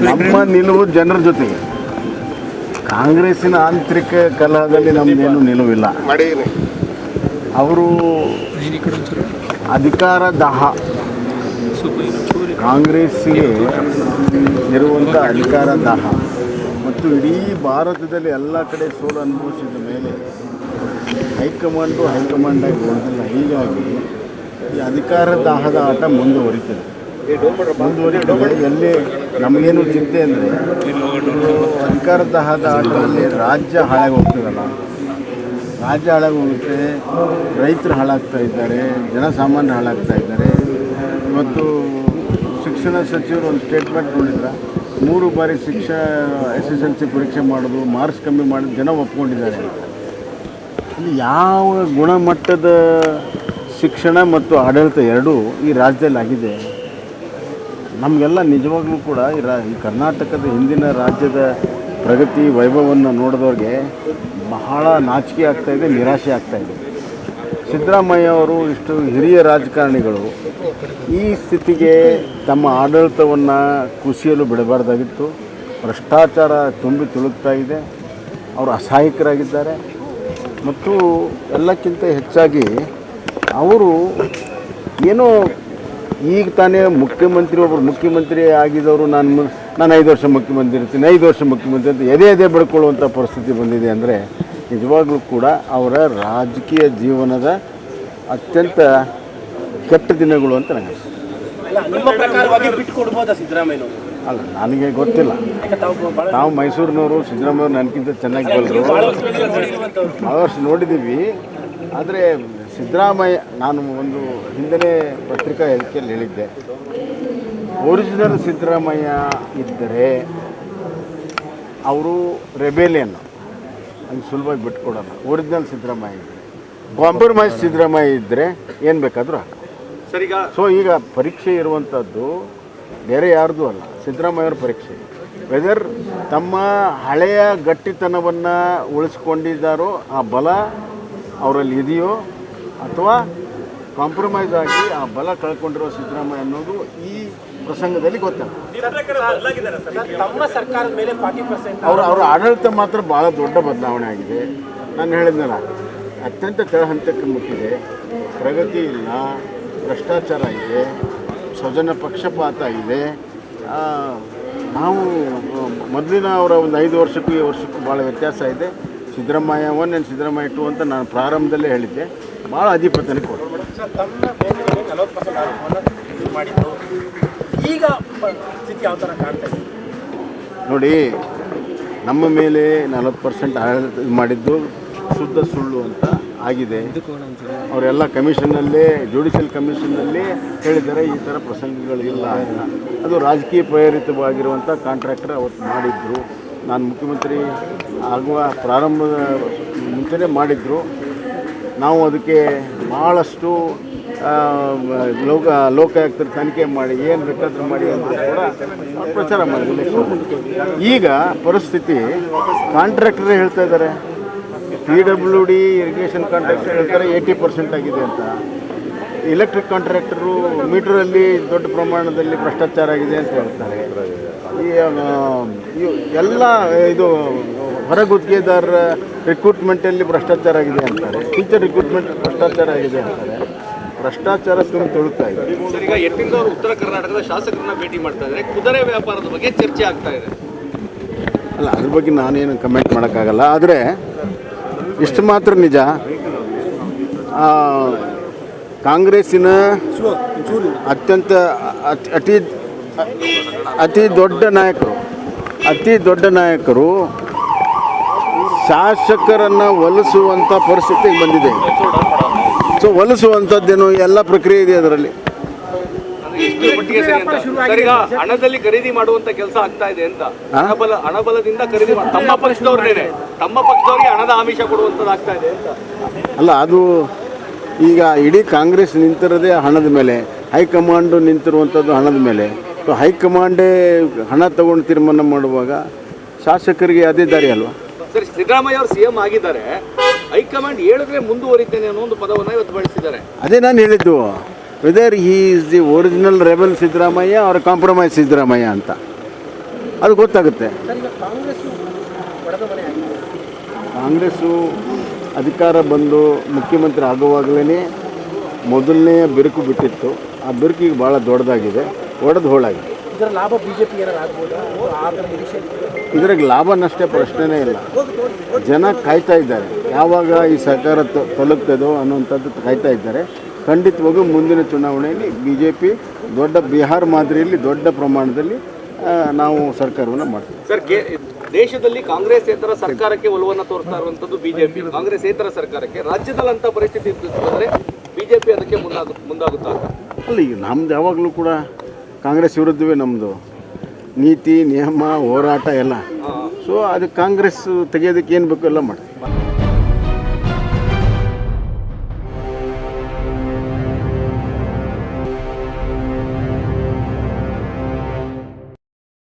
ನಮ್ಮ ನಿಲುವು ಜನರ ಜೊತೆಗೆ. ಕಾಂಗ್ರೆಸ್ಸಿನ ಆಂತರಿಕ ಕಲಹದಲ್ಲಿ ನಮ್ಮದೇನು ನಿಲುವಿಲ್ಲ. ಅವರು ಅಧಿಕಾರ ದಾಹ, ಕಾಂಗ್ರೆಸ್ಸಿಗೆ ಇರುವಂಥ ಅಧಿಕಾರ ದಾಹ ಮತ್ತು ಇಡೀ ಭಾರತದಲ್ಲಿ ಎಲ್ಲ ಕಡೆ ಸೋಲು ಅನುಭವಿಸಿದ ಮೇಲೆ ಹೈಕಮಾಂಡಾಗಿ ಉಳಿದಿಲ್ಲ. ಹೀಗಾಗಿ ಈ ಅಧಿಕಾರ ದಾಹದ ಆಟ ಮುಂದುವರಿತದೆ. ಎಲ್ಲಿ ನಮಗೇನು ಚಿಂತೆ ಅಂದರೆ ಅಧಿಕಾರ ದಾಹದ ಆಟದಲ್ಲಿ ರಾಜ್ಯ ಹಾಳಾಗಿ ಹೋಗ್ತದಲ್ಲ, ರಾಜ್ಯ ಹಾಳಾಗಿ ಹೋಗುತ್ತೆ, ರೈತರು ಹಾಳಾಗ್ತಾ ಇದ್ದಾರೆ, ಜನಸಾಮಾನ್ಯರು ಹಾಳಾಗ್ತಾ ಇದ್ದಾರೆ. ಇವತ್ತು ಶಿಕ್ಷಣ ಸಚಿವರು ಒಂದು ಸ್ಟೇಟ್ಮೆಂಟ್ ನೋಡಿದ್ರೆ 3 ಬಾರಿ SSLC ಪರೀಕ್ಷೆ ಮಾಡೋದು, ಮಾರ್ಕ್ಸ್ ಕಮ್ಮಿ ಮಾಡೋದು ಜನ ಒಪ್ಕೊಂಡಿದ್ದಾರೆ. ಅಲ್ಲಿ ಯಾವ ಗುಣಮಟ್ಟದ ಶಿಕ್ಷಣ ಮತ್ತು ಆಡಳಿತ ಎರಡೂ ಈ ರಾಜ್ಯದಲ್ಲಿ ಆಗಿದೆ. ನಮಗೆಲ್ಲ ನಿಜವಾಗ್ಲೂ ಕೂಡ ಈ ಕರ್ನಾಟಕದ ಹಿಂದಿನ ರಾಜ್ಯದ ಪ್ರಗತಿ ವೈಭವವನ್ನು ನೋಡಿದವ್ರಿಗೆ ಬಹಳ ನಾಚಿಕೆ ಆಗ್ತಾಯಿದೆ, ನಿರಾಶೆ ಆಗ್ತಾಯಿದೆ. ಸಿದ್ದರಾಮಯ್ಯ ಅವರು ಇಷ್ಟು ಹಿರಿಯ ರಾಜಕಾರಣಿಗಳು ಈ ಸ್ಥಿತಿಗೆ ತಮ್ಮ ಆಡಳಿತವನ್ನು ಕುಸಿಯಲು ಬಿಡಬಾರ್ದಾಗಿತ್ತು. ಭ್ರಷ್ಟಾಚಾರ ತುಂಬಿ ತುಳುಕ್ತಾ ಇದೆ, ಅವರು ಅಸಹಾಯಕರಾಗಿದ್ದಾರೆ. ಮತ್ತು ಎಲ್ಲಕ್ಕಿಂತ ಹೆಚ್ಚಾಗಿ ಅವರು ಏನೋ ಈಗ ತಾನೇ ಒಬ್ಬರು ಮುಖ್ಯಮಂತ್ರಿ ಆಗಿದ್ದವರು ನಾನು 5 ವರ್ಷ ಮುಖ್ಯಮಂತ್ರಿ ಇರ್ತೀನಿ, 5 ವರ್ಷ ಮುಖ್ಯಮಂತ್ರಿ ಅಂತ ಎದೆ ಬಡ್ಕೊಳ್ಳುವಂಥ ಪರಿಸ್ಥಿತಿ ಬಂದಿದೆ ಅಂದರೆ ನಿಜವಾಗ್ಲೂ ಕೂಡ ಅವರ ರಾಜಕೀಯ ಜೀವನದ ಅತ್ಯಂತ ಕೆಟ್ಟ ದಿನಗಳು ಅಂತ ನನಗೆ ಅಲ್ಲ, ನನಗೆ ಗೊತ್ತಿಲ್ಲ. ನಾವು ಮೈಸೂರಿನವರು, ಸಿದ್ದರಾಮಯ್ಯವ್ರು ನನಗಿಂತ ಚೆನ್ನಾಗಿ ಬಲ್ಲರು, ಅವರ್ಸ್ ನೋಡಿದ್ದೀವಿ. ಆದರೆ ಸಿದ್ದರಾಮಯ್ಯ, ನಾನು ಒಂದು ಹಿಂದನೇ ಪತ್ರಿಕಾ ಹೇಳಿಕೆಯಲ್ಲಿ ಹೇಳಿದ್ದೆ, ಒರಿಜಿನಲ್ ಸಿದ್ದರಾಮಯ್ಯ ಇದ್ದರೆ ಅವರು ರೆಬೇಲಿಯನ್ ಹಂಗೆ ಸುಲಭವಾಗಿ ಬಿಟ್ಕೊಡೋಲ್ಲ. ಒರಿಜಿನಲ್ ಸಿದ್ದರಾಮಯ್ಯ ಇದ್ದರೆ, ಕಾಂಪ್ರಮೈಸ್ ಸಿದ್ದರಾಮಯ್ಯ ಇದ್ದರೆ ಏನು ಬೇಕಾದರೂ ಸರಿಗ. ಸೊ ಈಗ ಪರೀಕ್ಷೆ ಇರುವಂಥದ್ದು ಬೇರೆ ಯಾರ್ದು ಅಲ್ಲ, ಸಿದ್ದರಾಮಯ್ಯವ್ರ ಪರೀಕ್ಷೆ. ವೆದರ್ ತಮ್ಮ ಹಳೆಯ ಗಟ್ಟಿತನವನ್ನು ಉಳಿಸ್ಕೊಂಡಿದ್ದಾರೋ ಆ ಬಲ ಅವರಲ್ಲಿ ಇದೆಯೋ ಅಥವಾ ಕಾಂಪ್ರಮೈಸ್ ಆಗಿ ಆ ಬಲ ಕಳ್ಕೊಂಡಿರೋ ಸಿದ್ದರಾಮಯ್ಯ ಅನ್ನೋದು ಈ ಪ್ರಸಂಗದಲ್ಲಿ ಗೊತ್ತಿಲ್ಲ. ಅವರ ಆಡಳಿತ ಮಾತ್ರ ಭಾಳ ದೊಡ್ಡ ಬದಲಾವಣೆ ಆಗಿದೆ. ನಾನು ಹೇಳಿದ್ನಲ್ಲ, ಅತ್ಯಂತ ಕೆಳಹಂತಕ್ಕೆ ಮುಟ್ಟಿದೆ, ಪ್ರಗತಿ ಇಲ್ಲ, ಭ್ರಷ್ಟಾಚಾರ ಇದೆ, ಸ್ವಜನ ಪಕ್ಷಪಾತ ಇದೆ. ನಾವು ಮೊದಲಿನ ಅವರ ಒಂದು 5 ವರ್ಷಕ್ಕೂ ಈ ವರ್ಷಕ್ಕೂ ಭಾಳ ವ್ಯತ್ಯಾಸ ಇದೆ. ಸಿದ್ದರಾಮಯ್ಯ 1 ಆ್ಯಂಡ್ ಸಿದ್ದರಾಮಯ್ಯ 2 ಅಂತ ನಾನು ಪ್ರಾರಂಭದಲ್ಲೇ ಹೇಳಿದ್ದೆ. ಭಾಳ ಅಧಿಪತನ ಕೊಟ್ಟು ಈಗ ಸ್ಥಿತಿ ಯಾವ ಥರ ಕಾಣ್ತಾ ಇದೆ ನೋಡಿ. ನಮ್ಮ ಮೇಲೆ 40% ಆಡಳಿತ ಮಾಡಿದ್ದು ಶುದ್ಧ ಸುಳ್ಳು ಅಂತ ಆಗಿದೆ. ಅವರೆಲ್ಲ ಕಮಿಷನ್ನಲ್ಲೇ, ಜುಡಿಷಿಯಲ್ ಕಮಿಷನ್ನಲ್ಲಿ ಹೇಳಿದ್ದಾರೆ ಈ ಥರ ಪ್ರಸಂಗಗಳಿಲ್ಲ ಅಂತ. ಅದು ರಾಜಕೀಯ ಪ್ರೇರಿತವಾಗಿರುವಂಥ ಕಾಂಟ್ರಾಕ್ಟರ್ ಅವತ್ತು ಮಾಡಿದ್ರು. ನಾನು ಮುಖ್ಯಮಂತ್ರಿ ಆಗುವ ಪ್ರಾರಂಭದ ಮುಂಚೆನೇ ಮಾಡಿದ್ರು. ನಾವು ಅದಕ್ಕೆ ಭಾಳಷ್ಟು ಲೋಕಾಯುಕ್ತರ ತನಿಖೆ ಮಾಡಿ ಏನು ಬೇಕಾದ್ರೂ ಮಾಡಿ ಅಂತ ಕೂಡ ಪ್ರಚಾರ ಮಾಡಿದ್ವಿ. ಈಗ ಪರಿಸ್ಥಿತಿ ಕಾಂಟ್ರಾಕ್ಟರೇ ಹೇಳ್ತಾ ಇದ್ದಾರೆ, PWD ಇರಿಗೇಷನ್ ಕಾಂಟ್ರಾಕ್ಟರ್ ಹೇಳ್ತಾರೆ 80% ಆಗಿದೆ ಅಂತ. ಎಲೆಕ್ಟ್ರಿಕ್ ಕಾಂಟ್ರಾಕ್ಟರು ಮೀಟ್ರಲ್ಲಿ ದೊಡ್ಡ ಪ್ರಮಾಣದಲ್ಲಿ ಭ್ರಷ್ಟಾಚಾರ ಆಗಿದೆ ಅಂತ ಹೇಳ್ತಾರೆ. ಎಲ್ಲ ಇದು ಹೊರಗುತ್ತಿಗೆದಾರರ ರಿಕ್ರೂಟ್ಮೆಂಟಲ್ಲಿ ಭ್ರಷ್ಟಾಚಾರ ಆಗಿದೆ ಅಂತಾರೆ, ಟೀಚರ್ ರಿಕ್ರೂಟ್ಮೆಂಟ್ ಭ್ರಷ್ಟಾಚಾರ ಆಗಿದೆ ಅಂತಾರೆ. ಭ್ರಷ್ಟಾಚಾರ ತುಂಬ ತೊಳುತ್ತಾ ಇದೆ. ಈಗ ಎತ್ತಿಂದ ಅವರು ಉತ್ತರ ಕರ್ನಾಟಕದ ಶಾಸಕರನ್ನ ಭೇಟಿ ಮಾಡ್ತಾ ಇದ್ದಾರೆ, ಕುದುರೆ ವ್ಯಾಪಾರದ ಬಗ್ಗೆ ಚರ್ಚೆ ಆಗ್ತಾ ಇದೆ. ಅಲ್ಲ, ಅದ್ರ ಬಗ್ಗೆ ನಾನೇನು ಕಮೆಂಟ್ ಮಾಡೋಕ್ಕಾಗಲ್ಲ. ಆದರೆ ಇಷ್ಟು ಮಾತ್ರ ನಿಜ, ಕಾಂಗ್ರೆಸ್ಸಿನ ಅತ್ಯಂತ ಅತಿ ದೊಡ್ಡ ನಾಯಕರು ಶಾಸಕರನ್ನು ಒಲಿಸುವಂಥ ಪರಿಸ್ಥಿತಿಗೆ ಬಂದಿದೆ. ಸೊ ಒಲಿಸುವಂಥದ್ದೇನು ಎಲ್ಲ ಪ್ರಕ್ರಿಯೆ ಇದೆ ಅದರಲ್ಲಿ. ಹಣದಲ್ಲಿ ಖರೀದಿ ಮಾಡುವಂತ ಕೆಲಸ ಆಗ್ತಾ ಇದೆ ಅಂತ, ಹಣಬಲದಿಂದ ಖರೀದಿ ತಮ್ಮ ಪಕ್ಷದವ್ರಿಗೆ ಹಣದ ಆಮಿಷ ಕೊಡುವಂಥದ್ದು ಇದೆ ಅಂತ. ಅಲ್ಲ, ಅದು ಈಗ ಇಡೀ ಕಾಂಗ್ರೆಸ್ ನಿಂತಿರೋದೇ ಹಣದ ಮೇಲೆ, ಹೈಕಮಾಂಡು ನಿಂತಿರುವಂಥದ್ದು ಹಣದ ಮೇಲೆ. ಸೊ ಹೈಕಮಾಂಡೇ ಹಣ ತಗೊಂಡು ತೀರ್ಮಾನ ಮಾಡುವಾಗ ಶಾಸಕರಿಗೆ ಅದೇ ದಾರಿ ಅಲ್ವಾ? ಸರಿ, ಸಿದ್ದರಾಮಯ್ಯ ಅವರು CM ಆಗಿದ್ದಾರೆ, ಹೈಕಮಾಂಡ್ ಹೇಳಿದ್ರೆ ಮುಂದುವರಿತೇನೆ ಅನ್ನೋ ಒಂದು ಪದವನ್ನು ಇವತ್ತು ಬಳಸಿದ್ದಾರೆ. ಅದೇ ನಾನು ಹೇಳಿದ್ದು, whether he is the original rebel Siddaramaiah ಅವರ ಕಾಂಪ್ರಮೈಸ್ ಸಿದ್ದರಾಮಯ್ಯ ಅಂತ. ಅದು ಗೊತ್ತಾಗುತ್ತೆ. ಸರ್, ಈಗ ಕಾಂಗ್ರೆಸ್ ಒಡೆದ ಮನೆ ಆಗಿದೆ. ಕಾಂಗ್ರೆಸ್ಸು ಅಧಿಕಾರ ಬಂದು ಮುಖ್ಯಮಂತ್ರಿ ಆಗುವಾಗಲೇ ಮೊದಲನೇ ಬಿರುಕು ಬಿಟ್ಟಿತ್ತು. ಆ ಬಿರುಕಿಗೆ ಭಾಳ ದೊಡ್ಡದಾಗಿದೆ, ಒಡೆದು ಹೋಳಾಗಿದೆ. ಇದರ ಲಾಭ ಬಿಜೆಪಿ ಏನಾರು ಆಗ್ಬೋದಾ? ಆ ಥರ ನಿರೀಕ್ಷೆ ಇದ್ರಾಗ ಲಾಭ ನಷ್ಟ ಪ್ರಶ್ನೆನೇ ಇಲ್ಲ. ಜನ ಕಾಯ್ತಾ ಇದ್ದಾರೆ, ಯಾವಾಗ ಈ ಸರ್ಕಾರ ತೊಲಗ್ತದೋ ಅನ್ನುವಂಥದ್ದು ಕಾಯ್ತಾ ಇದ್ದಾರೆ. ಖಂಡಿತವಾಗೂ ಮುಂದಿನ ಚುನಾವಣೆಯಲ್ಲಿ BJP ದೊಡ್ಡ ಬಿಹಾರ್ ಮಾದರಿಯಲ್ಲಿ ದೊಡ್ಡ ಪ್ರಮಾಣದಲ್ಲಿ ನಾವು ಸರ್ಕಾರವನ್ನು ಮಾಡ್ತೀವಿ. ಸರ್, ದೇಶದಲ್ಲಿ ಕಾಂಗ್ರೆಸ್ಸೇತರ ಸರ್ಕಾರಕ್ಕೆ ಒಲವನ್ನು ತೋರಿಸ್ತಾ ಇರುವಂಥದ್ದು ಬಿಜೆಪಿ. ಕಾಂಗ್ರೆಸ್ಸೇತರ ಸರ್ಕಾರಕ್ಕೆ ರಾಜ್ಯದಲ್ಲಂಥ ಪರಿಸ್ಥಿತಿ ಬಂದರೆ ಬಿಜೆಪಿ ಅದಕ್ಕೆ ಮುಂದಾಗುತ್ತಾ? ಅಲ್ಲ, ಈಗ ನಮ್ದು ಯಾವಾಗಲೂ ಕೂಡ ಕಾಂಗ್ರೆಸ್ ವಿರುದ್ಧವೇ ನಮ್ಮದು ನೀತಿ ನಿಯಮ ಹೋರಾಟ ಎಲ್ಲ. ಸೊ ಅದು ಕಾಂಗ್ರೆಸ್ ತೆಗೆಯೋದಕ್ಕೆ ಏನು ಬೇಕೋ ಎಲ್ಲ ಮಾಡ್ತೀವಿ.